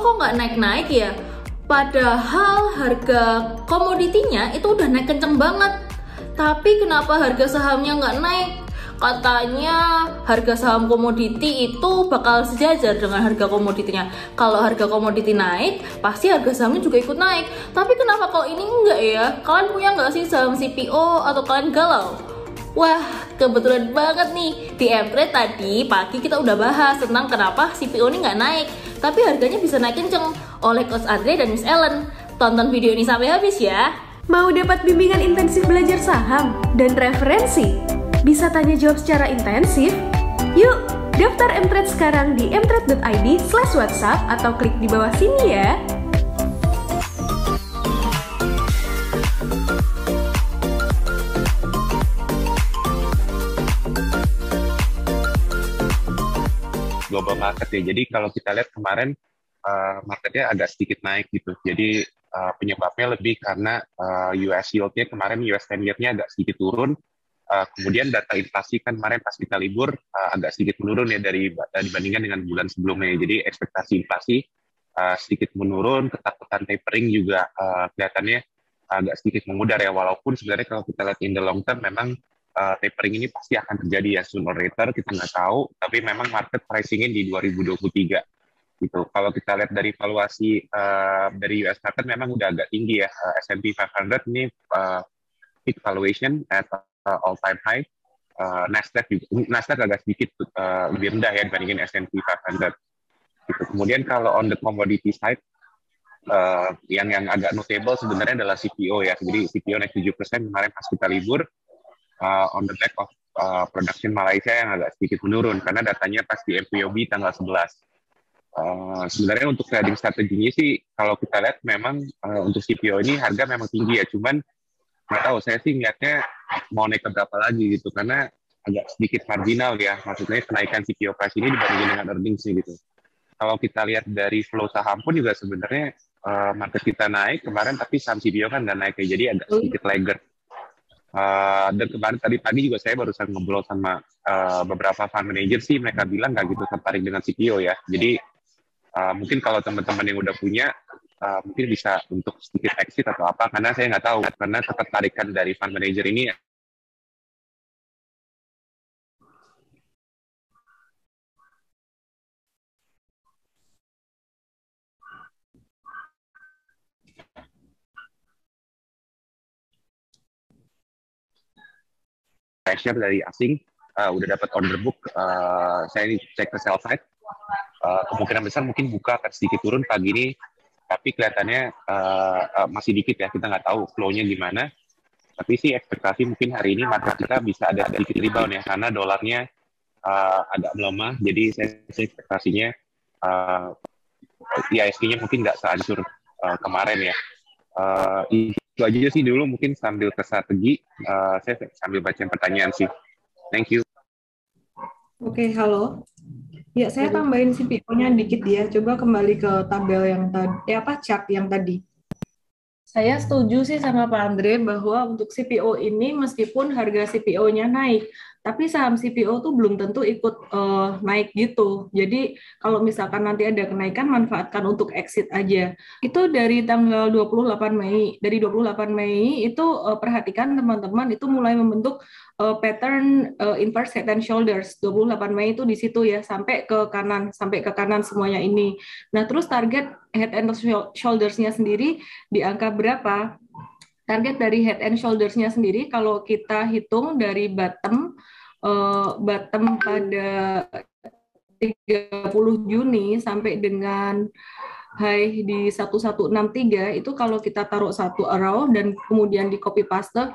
kok nggak naik-naik ya? Padahal harga komoditinya itu udah naik kenceng banget. Tapi kenapa harga sahamnya nggak naik? Katanya harga saham komoditi itu bakal sejajar dengan harga komoditinya. Kalau harga komoditi naik, pasti harga sahamnya juga ikut naik. Tapi kenapa kalau ini enggak ya? Kalian punya nggak sih saham CPO atau kalian galau? Wah, kebetulan banget nih. Di Mtrade tadi pagi kita udah bahas tentang kenapa CPO ini nggak naik, tapi harganya bisa naik kenceng oleh Coach Andre dan Miss Ellen. Tonton video ini sampai habis ya. Mau dapat bimbingan intensif belajar saham dan referensi? Bisa tanya jawab secara intensif? Yuk, daftar Mtrade sekarang di mtrade.id/whatsapp atau klik di bawah sini ya. Global market ya. Jadi kalau kita lihat kemarin marketnya agak sedikit naik gitu. Jadi penyebabnya lebih karena US yield-nya kemarin US 10 year-nya agak sedikit turun. Kemudian data inflasi kan kemarin pas kita libur agak sedikit menurun ya dibandingkan dengan bulan sebelumnya. Jadi ekspektasi inflasi sedikit menurun, ketakutan tapering juga kelihatannya agak sedikit memudar ya. Walaupun sebenarnya kalau kita lihat in the long term memang tapering ini pasti akan terjadi ya sooner or later, kita nggak tahu. Tapi memang market pricing-nya di 2023 gitu. Kalau kita lihat dari valuasi dari US market memang udah agak tinggi ya. S&P 500 ini peak valuation at all time high. Nasdaq agak sedikit lebih rendah ya dibandingin S&P 500 gitu. Kemudian kalau on the commodity side yang agak notable sebenarnya adalah CPO ya. Jadi CPO naik 7% kemarin pas kita libur on the back of production Malaysia yang agak sedikit menurun karena datanya pas di MPOB tanggal 11. Sebenarnya untuk trading strateginya sih kalau kita lihat memang untuk CPO ini harga memang tinggi ya, cuman nggak tahu, saya sih ngeliatnya mau naik ke berapa lagi gitu, karena agak sedikit marginal ya, maksudnya kenaikan CPO price ini dibandingin dengan earnings gitu. Kalau kita lihat dari flow saham pun juga sebenarnya market kita naik kemarin, tapi saham CPO kan nggak naik ya, jadi agak sedikit laggard. Dan kemarin tadi pagi juga saya barusan ngobrol sama beberapa fund manager sih, mereka bilang nggak gitu tertarik dengan CPO ya. Jadi mungkin kalau teman-teman yang udah punya mungkin bisa untuk sedikit exit atau apa, karena saya nggak tahu, karena ketertarikan dari fund manager ini pressure dari asing, udah dapat order book, saya ini cek ke sell side, kemungkinan besar mungkin buka akan sedikit turun pagi ini, tapi kelihatannya masih dikit ya, kita nggak tahu flow-nya gimana. Tapi sih ekspektasi mungkin hari ini market kita bisa ada sedikit rebound ya, karena dolarnya agak melemah, jadi saya ekspektasinya IISG-nya mungkin nggak sehancur kemarin ya. Itu aja sih dulu, mungkin sambil ke strategi, saya sambil baca pertanyaan sih. Thank you. Oke, halo. Ya, saya tambahin CPO-nya dikit ya. Coba kembali ke tabel yang tadi, chart yang tadi. Saya setuju sih sama Pak Andre bahwa untuk CPO ini meskipun harga CPO-nya naik, tapi saham CPO tuh belum tentu ikut naik gitu. Jadi kalau misalkan nanti ada kenaikan, manfaatkan untuk exit aja. Itu dari tanggal 28 Mei. Dari 28 Mei itu perhatikan teman-teman itu mulai membentuk pattern inverse head and shoulders. 28 Mei itu di situ ya, sampai ke kanan semuanya ini. Nah, terus target head and shoulders-nya sendiri di angka berapa? Target dari head and shoulders-nya sendiri kalau kita hitung dari bottom pada 30 Juni sampai dengan high di 1163 itu kalau kita taruh satu arrow dan kemudian di copy paste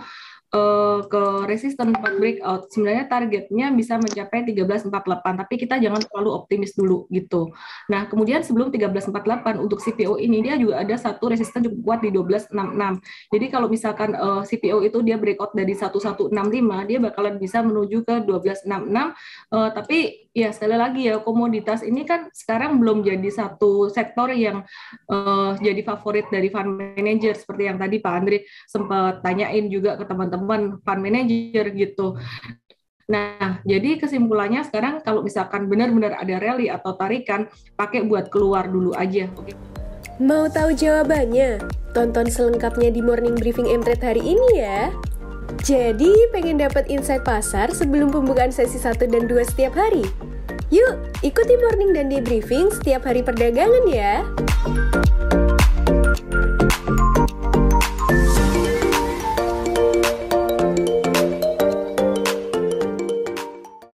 ke resisten 4 breakout, sebenarnya targetnya bisa mencapai 1348, tapi kita jangan terlalu optimis dulu gitu. Nah, kemudian sebelum 1348 untuk CPO ini dia juga ada satu resisten cukup kuat di 1266. Jadi kalau misalkan CPO itu dia breakout dari 1165, dia bakalan bisa menuju ke 1266. Tapi ya sekali lagi ya, komoditas ini kan sekarang belum jadi satu sektor yang jadi favorit dari fund manager seperti yang tadi Pak Andre sempat tanyain juga ke teman-teman fund manager gitu. Nah, jadi kesimpulannya sekarang kalau misalkan benar-benar ada rally atau tarikan, pakai buat keluar dulu aja. Oke. Mau tahu jawabannya? Tonton selengkapnya di Morning Briefing Mtrade hari ini ya. Jadi, pengen dapat insight pasar sebelum pembukaan sesi 1 dan 2 setiap hari? Yuk, ikuti Morning dan Day Briefing setiap hari perdagangan ya.